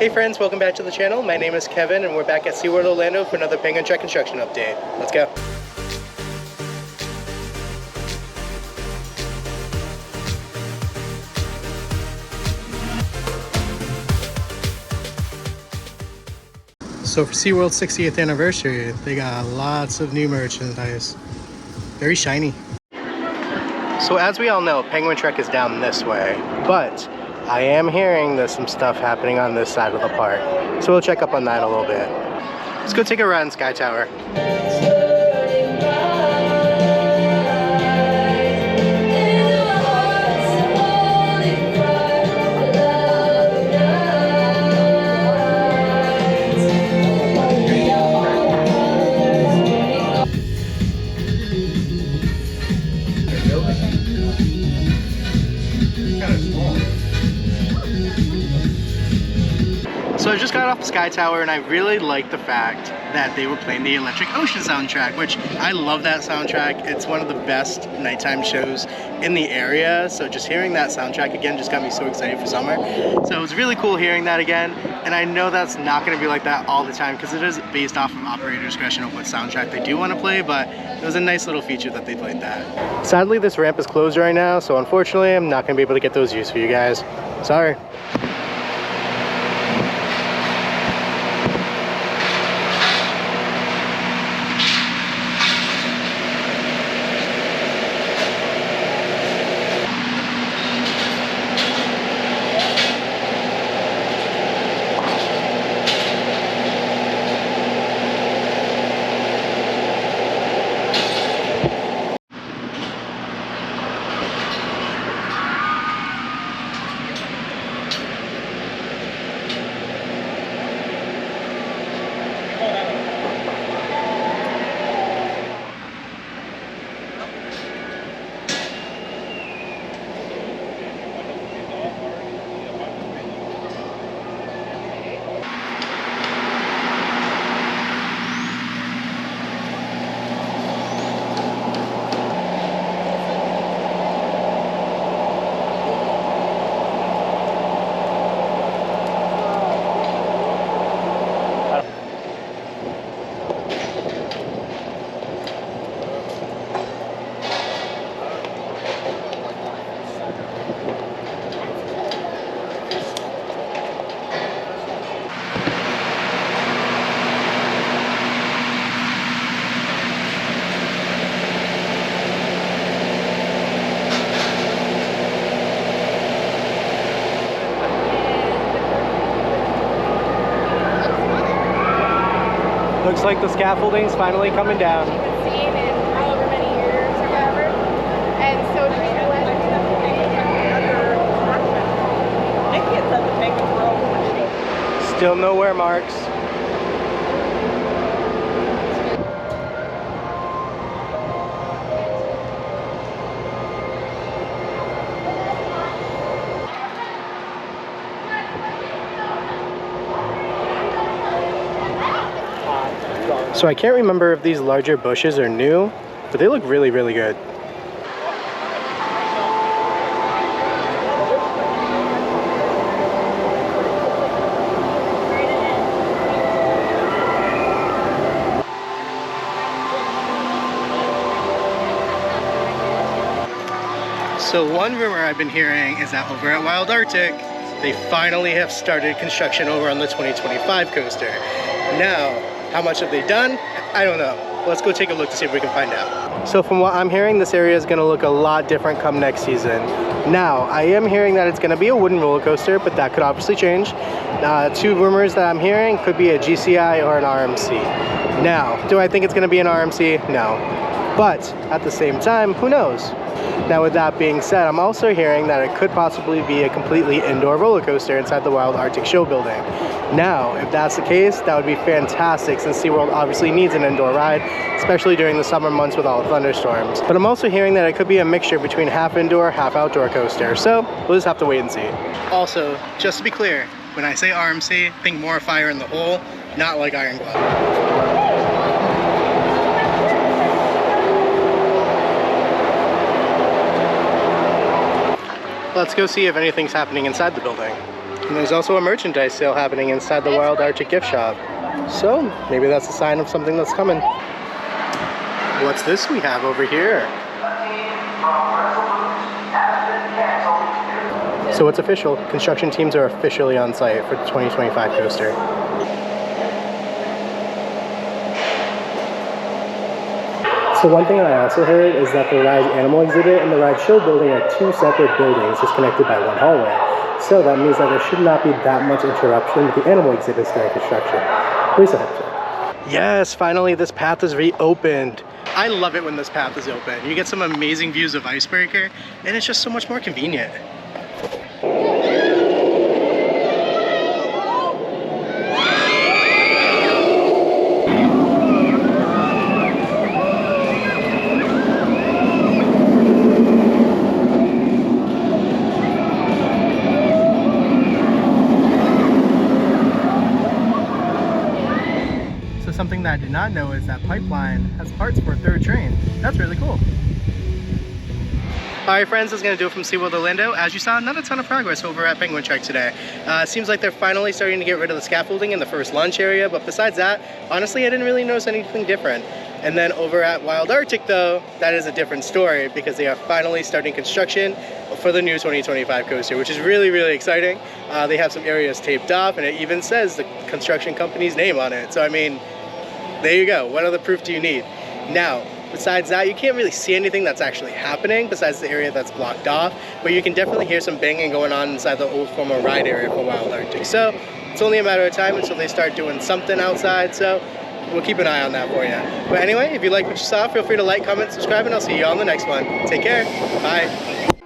Hey friends, welcome back to the channel. My name is Kevin and we're back at SeaWorld Orlando for another Penguin Trek construction update. Let's go. So for SeaWorld's 60th anniversary, they got lots of new merchandise. Very shiny. So as we all know, Penguin Trek is down this way, but I am hearing there's some stuff happening on this side of the park. So we'll check up on that a little bit. Let's go take a ride in Sky Tower. So I just got off the Sky Tower and I really like the fact that they were playing the Electric Ocean soundtrack, which I love that soundtrack. It's one of the best nighttime shows in the area. So just hearing that soundtrack again just got me so excited for summer. So it was really cool hearing that again. And I know that's not going to be like that all the time because it is based off of operator discretion of what soundtrack they do want to play, but it was a nice little feature that they played that. Sadly, this ramp is closed right now, so unfortunately I'm not going to be able to get those views for you guys. Sorry. Looks like the scaffolding's finally coming down. It's been seen in however many years or whatever. And so do you maybe it's at the Penguin Grove. Still no wear marks. So I can't remember if these larger bushes are new, but they look really, really good. So one rumor I've been hearing is that over at Wild Arctic, they finally have started construction over on the 2025 coaster. Now, how much have they done? I don't know. Let's go take a look to see if we can find out. So from what I'm hearing, this area is going to look a lot different come next season. Now, I am hearing that it's going to be a wooden roller coaster, but that could obviously change. Two rumors that I'm hearing could be a GCI or an RMC. Now, do I think it's going to be an RMC? No. But at the same time, who knows? Now with that being said, I'm also hearing that it could possibly be a completely indoor roller coaster inside the Wild Arctic Show building. Now, if that's the case, that would be fantastic since SeaWorld obviously needs an indoor ride, especially during the summer months with all the thunderstorms. But I'm also hearing that it could be a mixture between half indoor, half outdoor coaster, so we'll just have to wait and see. Also, just to be clear, when I say RMC, think more fire in the hole, not like Iron Glove. Let's go see if anything's happening inside the building. And there's also a merchandise sale happening inside the Wild Arctic gift shop. So maybe that's a sign of something that's coming. What's this we have over here? So it's official. Construction teams are officially on site for the 2025 coaster. So one thing I also heard is that the ride animal exhibit and the ride show building are two separate buildings just connected by one hallway. So that means that there should not be that much interruption with the animal exhibits during construction. At least I hope so. Yes, finally this path is reopened. I love it when this path is open. You get some amazing views of Icebreaker and it's just so much more convenient. Something that I did not know is that Pipeline has parts for a third train. That's really cool. Alright friends, that's going to do it from SeaWorld Orlando. As you saw, not a ton of progress over at Penguin Trek today. Seems like they're finally starting to get rid of the scaffolding in the first launch area, but besides that, honestly I didn't really notice anything different. And then over at Wild Arctic though, that is a different story because they are finally starting construction for the new 2025 coaster, which is really, really exciting. They have some areas taped off and it even says the construction company's name on it. So I mean, there you go. What other proof do you need? Now, besides that, you can't really see anything that's actually happening besides the area that's blocked off, but you can definitely hear some banging going on inside the old former ride area for Wild Arctic. So it's only a matter of time until they start doing something outside, so we'll keep an eye on that for you. But anyway, if you like what you saw, feel free to like, comment, subscribe, and I'll see you on the next one. Take care. Bye.